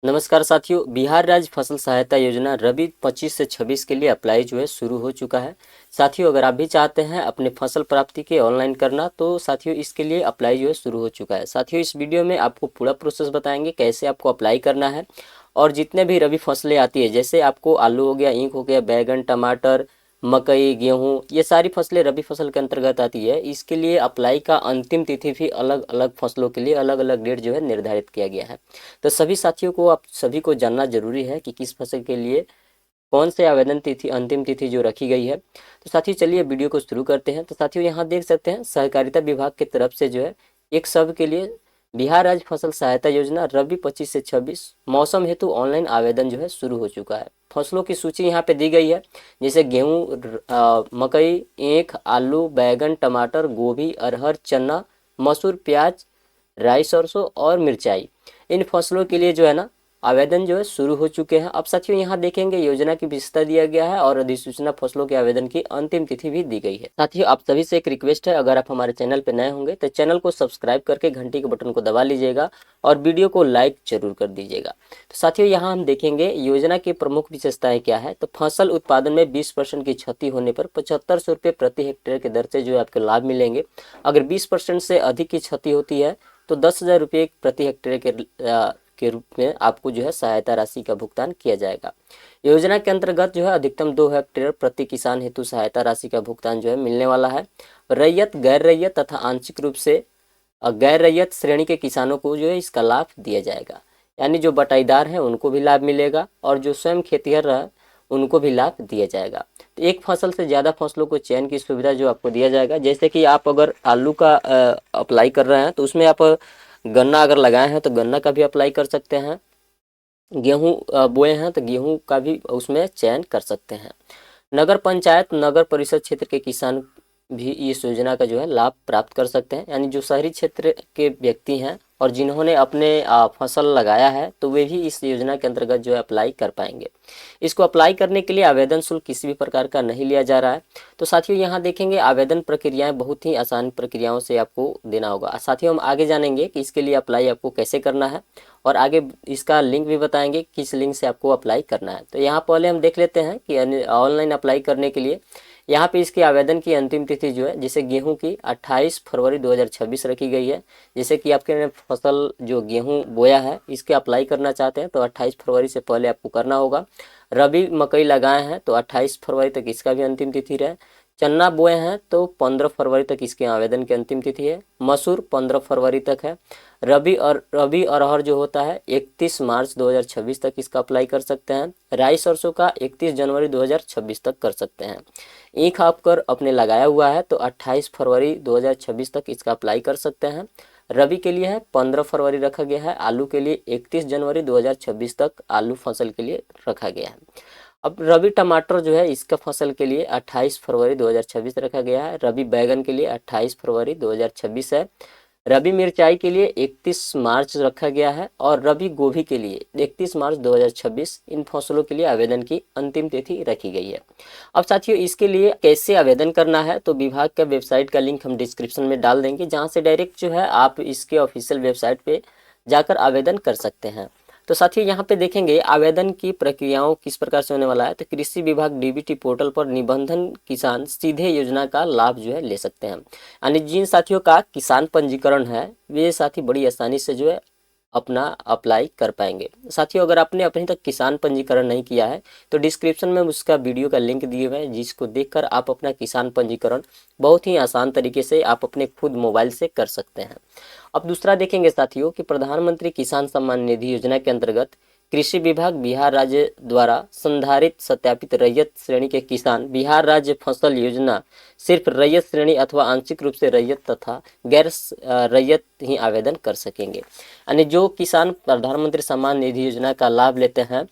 नमस्कार साथियों, बिहार राज्य फसल सहायता योजना रबी 25 से 26 के लिए अप्लाई जो है शुरू हो चुका है। साथियों, अगर आप भी चाहते हैं अपने फसल प्राप्ति के ऑनलाइन करना तो साथियों इसके लिए अप्लाई जो है शुरू हो चुका है। साथियों, इस वीडियो में आपको पूरा प्रोसेस बताएंगे कैसे आपको अप्लाई करना है। और जितने भी रबी फसलें आती है, जैसे आपको आलू हो गया, ईख हो गया, बैगन, टमाटर, मकई, गेहूँ, ये सारी फसलें रबी फसल के अंतर्गत आती है। इसके लिए अप्लाई का अंतिम तिथि भी अलग अलग फसलों के लिए अलग अलग डेट जो है निर्धारित किया गया है। तो सभी साथियों को, आप सभी को जानना जरूरी है कि किस फसल के लिए कौन से आवेदन तिथि, अंतिम तिथि जो रखी गई है। तो साथियों चलिए वीडियो को शुरू करते हैं। तो साथियों यहाँ देख सकते हैं सहकारिता विभाग की तरफ से जो है एक सब के लिए बिहार राज्य फसल सहायता योजना रबी 25 से 26 मौसम हेतु ऑनलाइन आवेदन जो है शुरू हो चुका है। फसलों की सूची यहाँ पे दी गई है, जैसे गेहूँ, मकई, ईख, आलू, बैगन, टमाटर, गोभी, अरहर, चना, मसूर, प्याज, राई, सरसों और मिर्चाई। इन फसलों के लिए जो है ना आवेदन जो है शुरू हो चुके हैं। अब साथियों यहाँ देखेंगे योजना की विस्तार दिया गया है और अधिसूचना फसलों के आवेदन की अंतिम तिथि भी दी गई है। साथियों, आप सभी से एक रिक्वेस्ट है, अगर आप हमारे चैनल पर नए होंगे तो चैनल को सब्सक्राइब करके घंटी के बटन को दबा लीजिएगा और वीडियो को लाइक जरूर कर दीजिएगा। तो साथियों यहाँ हम देखेंगे योजना की प्रमुख विशेषताएं क्या है। तो फसल उत्पादन में 20% की क्षति होने पर 7500 रुपये प्रति हेक्टेयर के दर से जो है आपको लाभ मिलेंगे। अगर 20% से अधिक की क्षति होती है तो 10,000 रुपये प्रति हेक्टेयर के रूप में आपको जो है सहायता राशि का भुगतान किया जाएगा। योजना के अंतर्गत जो है अधिकतम 2 हेक्टेयर प्रति किसान हेतु सहायता राशि का भुगतान जो है मिलने वाला है। रैयत, गैर रैयत तथा आंशिक रूप से गैर रैयत श्रेणी के किसानों को जो है इसका लाभ दिया जाएगा। यानी जो बटाईदार हैं उनको भी लाभ मिलेगा और जो स्वयं खेतिहर है उनको भी लाभ दिया जाएगा। तो एक फसल से ज़्यादा फसलों को चयन की सुविधा जो आपको दिया जाएगा, जैसे कि आप अगर आलू का अप्लाई कर रहे हैं तो उसमें आप गन्ना अगर लगाए हैं तो गन्ना का भी अप्लाई कर सकते हैं। गेहूँ बोए हैं तो गेहूँ का भी उसमें चयन कर सकते हैं। नगर पंचायत, नगर परिषद क्षेत्र के किसान भी इस योजना का जो है लाभ प्राप्त कर सकते हैं। यानी जो शहरी क्षेत्र के व्यक्ति हैं और जिन्होंने अपने फसल लगाया है तो वे भी इस योजना के अंतर्गत जो है अप्लाई कर पाएंगे। इसको अप्लाई करने के लिए आवेदन शुल्क किसी भी प्रकार का नहीं लिया जा रहा है। तो साथियों यहाँ देखेंगे आवेदन प्रक्रियाएं बहुत ही आसान प्रक्रियाओं से आपको देना होगा। साथियों हम आगे जानेंगे कि इसके लिए अप्लाई आपको कैसे करना है और आगे इसका लिंक भी बताएंगे किस लिंक से आपको अप्लाई करना है। तो यहाँ पहले हम देख लेते हैं कि ऑनलाइन अप्लाई करने के लिए यहाँ पे इसके आवेदन की अंतिम तिथि जो है, जैसे गेहूं की 28 फरवरी 2026 रखी गई है। जैसे कि आपके फसल जो गेहूं बोया है इसके अप्लाई करना चाहते हैं तो 28 फरवरी से पहले आपको करना होगा। रबी मकई लगाए हैं तो 28 फरवरी तक इसका भी अंतिम तिथि रहे। चना बोए हैं तो 15 फरवरी तक इसके आवेदन की अंतिम तिथि है। मसूर 15 फरवरी तक है। रबी अरहर जो होता है 31 मार्च 2026 तक इसका अप्लाई कर सकते हैं। राई सरसों का 31 जनवरी 2026 तक कर सकते हैं। ईख आपकर अपने लगाया हुआ है तो 28 फरवरी 2026 तक इसका अप्लाई कर सकते हैं। रबी के लिए है 15 फरवरी रखा गया है। आलू के लिए 31 जनवरी 2026 तक आलू फसल के लिए रखा गया है। अब रबी टमाटर जो है इसका फसल के लिए 28 फरवरी 2026 रखा गया है। रबी बैगन के लिए 28 फरवरी 2026 है। रबी मिर्चाई के लिए 31 मार्च रखा गया है और रबी गोभी के लिए 31 मार्च 2026 इन फसलों के लिए आवेदन की अंतिम तिथि रखी गई है। अब साथियों इसके लिए कैसे आवेदन करना है तो विभाग का वेबसाइट का लिंक हम डिस्क्रिप्शन में डाल देंगे, जहां से डायरेक्ट जो है आप इसके ऑफिशियल वेबसाइट पे जाकर आवेदन कर सकते हैं। तो साथियों यहाँ पे देखेंगे आवेदन की प्रक्रियाओं किस प्रकार से होने वाला है। तो कृषि विभाग डीबीटी पोर्टल पर निबंधन किसान सीधे योजना का लाभ जो है ले सकते हैं। यानी जिन साथियों का किसान पंजीकरण है वे साथी बड़ी आसानी से जो है अपना अप्लाई कर पाएंगे। साथियों अगर आपने अभी तक किसान पंजीकरण नहीं किया है तो डिस्क्रिप्शन में उसका वीडियो का लिंक दिए हुए हैं, जिसको देखकर आप अपना किसान पंजीकरण बहुत ही आसान तरीके से आप अपने खुद मोबाइल से कर सकते हैं। अब दूसरा देखेंगे साथियों कि प्रधानमंत्री किसान सम्मान निधि योजना के अंतर्गत कृषि विभाग बिहार राज्य द्वारा संधारित सत्यापित रैयत श्रेणी के किसान बिहार राज्य फसल योजना सिर्फ रैयत श्रेणी अथवा आंशिक रूप से रैयत तथा गैर रैयत ही आवेदन कर सकेंगे। यानी जो किसान प्रधानमंत्री सम्मान निधि योजना का लाभ लेते हैं,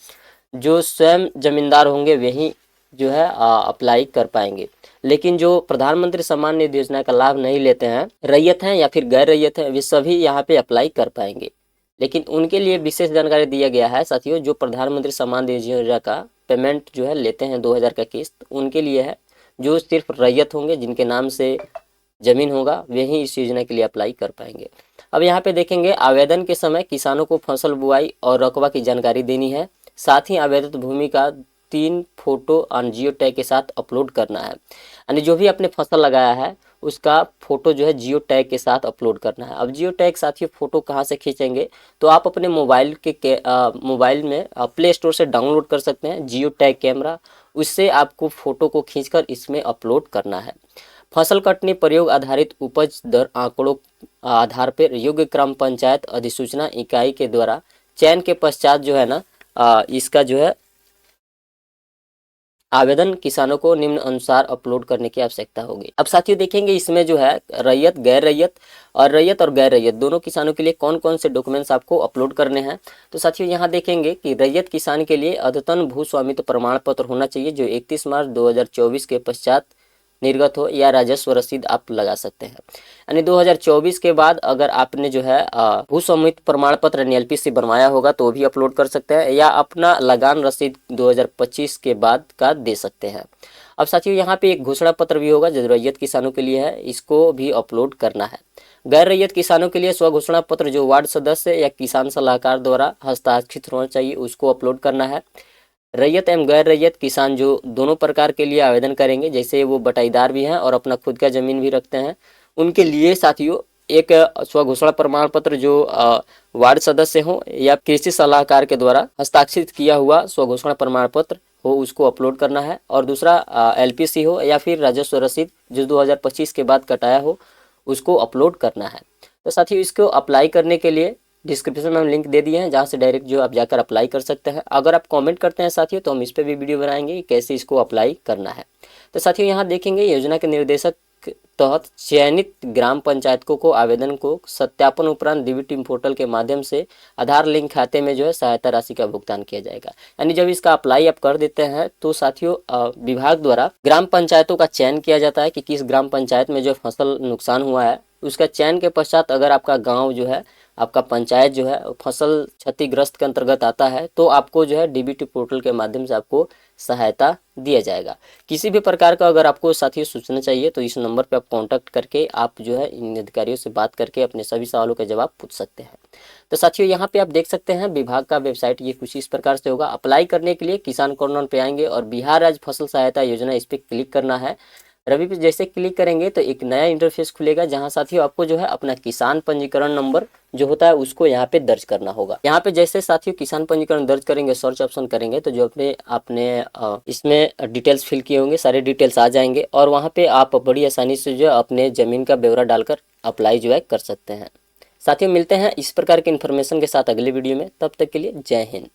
जो स्वयं जमींदार होंगे वही जो है अप्लाई कर पाएंगे। लेकिन जो प्रधानमंत्री सम्मान निधि योजना का लाभ नहीं लेते हैं, रैयत हैं या फिर गैर रैयत है, वे सभी यहाँ पे अप्लाई कर पाएंगे। लेकिन उनके लिए विशेष जानकारी दिया गया है साथियों, जो प्रधानमंत्री सम्मान निधि योजना का पेमेंट जो है लेते हैं 2000 का किस्त, उनके लिए है। जो सिर्फ रैयत होंगे, जिनके नाम से जमीन होगा, वही इस योजना के लिए अप्लाई कर पाएंगे। अब यहाँ पे देखेंगे आवेदन के समय किसानों को फसल बुआई और रकबा की जानकारी देनी है। साथ ही आवेदित भूमि का 3 फोटो ऑन जियो टैग के साथ अपलोड करना है। यानी जो भी आपने फसल लगाया है उसका फोटो जो है जियो टैग के साथ अपलोड करना है। अब जियो टैग साथियों फोटो कहाँ से खींचेंगे, तो आप अपने मोबाइल में प्ले स्टोर से डाउनलोड कर सकते हैं जियो टैग कैमरा। उससे आपको फोटो को खींचकर इसमें अपलोड करना है। फसल कटनी प्रयोग आधारित उपज दर आंकड़ों आधार पर योग्य ग्राम पंचायत अधिसूचना इकाई के द्वारा चयन के पश्चात जो है ना इसका जो है आवेदन किसानों को निम्न अनुसार अपलोड करने की आवश्यकता होगी। अब साथियों देखेंगे इसमें जो है रैयत रैयत और गैर रैयत दोनों किसानों के लिए कौन कौन से डॉक्यूमेंट्स आपको अपलोड करने हैं। तो साथियों यहाँ देखेंगे कि रैयत किसान के लिए अद्यतन भू स्वामित्व प्रमाण पत्र होना चाहिए जो 31 मार्च 2024 के पश्चात निर्गत हो, या राजस्व रसीद आप लगा सकते हैं। यानी 2024 के बाद अगर आपने जो है भू स्वामित्व प्रमाण पत्र NLP से बनवाया होगा तो भी अपलोड कर सकते हैं, या अपना लगान रसीद 2025 के बाद का दे सकते हैं। अब साथियों यहाँ पे एक घोषणा पत्र भी होगा जो रैयत किसानों के लिए है, इसको भी अपलोड करना है। गैर रैयत किसानों के लिए स्व घोषणा पत्र जो वार्ड सदस्य या किसान सलाहकार द्वारा हस्ताक्षरित होना चाहिए उसको अपलोड करना है। रैयत एवं गैर रैयत किसान जो दोनों प्रकार के लिए आवेदन करेंगे, जैसे वो बटाईदार भी हैं और अपना खुद का ज़मीन भी रखते हैं, उनके लिए साथियों एक स्व घोषणा प्रमाण पत्र जो वार्ड सदस्य हो या कृषि सलाहकार के द्वारा हस्ताक्षरित किया हुआ स्व घोषणा प्रमाण पत्र हो उसको अपलोड करना है। और दूसरा LPC हो या फिर राजस्व रसीद जो 2025 के बाद कटाया हो उसको अपलोड करना है। तो साथियों इसको अप्लाई करने के लिए डिस्क्रिप्शन में हम लिंक दे दिए हैं जहाँ से डायरेक्ट जो आप जाकर अप्लाई कर सकते हैं। अगर आप कमेंट करते हैं साथियों तो हम इस पर भी वीडियो बनाएंगे कि कैसे इसको अप्लाई करना है। तो साथियों यहाँ देखेंगे योजना के निर्देशक तहत चयनित ग्राम पंचायतों को आवेदन को सत्यापन उपरांत DBT टीम पोर्टल के माध्यम से आधार लिंक खाते में जो है सहायता राशि का भुगतान किया जाएगा। यानी जब इसका अप्लाई आप कर देते हैं तो साथियों विभाग द्वारा ग्राम पंचायतों का चयन किया जाता है कि किस ग्राम पंचायत में जो फसल नुकसान हुआ है। उसका चयन के पश्चात अगर आपका गाँव जो है आपका पंचायत जो है फसल क्षतिग्रस्त के अंतर्गत आता है तो आपको जो है DBT पोर्टल के माध्यम से आपको सहायता दिया जाएगा। किसी भी प्रकार का अगर आपको साथियों सूचना चाहिए तो इस नंबर पे आप कांटेक्ट करके आप जो है इन अधिकारियों से बात करके अपने सभी सवालों के जवाब पूछ सकते हैं। तो साथियों यहाँ पे आप देख सकते हैं विभाग का वेबसाइट ये कुछ इस प्रकार से होगा। अप्लाई करने के लिए किसान कॉर्नर पे आएंगे और बिहार राज्य फसल सहायता योजना इस पर क्लिक करना है। रवि पे जैसे क्लिक करेंगे तो एक नया इंटरफेस खुलेगा जहां साथियों आपको जो है अपना किसान पंजीकरण नंबर जो होता है उसको यहाँ पे दर्ज करना होगा। यहाँ पे जैसे साथियों किसान पंजीकरण दर्ज करेंगे सर्च ऑप्शन करेंगे तो जो आपने इसमें डिटेल्स फिल किए होंगे सारे डिटेल्स आ जाएंगे और वहाँ पे आप बड़ी आसानी से जो है अपने ज़मीन का ब्यौरा डालकर अप्लाई जो है कर सकते हैं। साथियों मिलते हैं इस प्रकार के इन्फॉर्मेशन के साथ अगले वीडियो में, तब तक के लिए जय हिंद।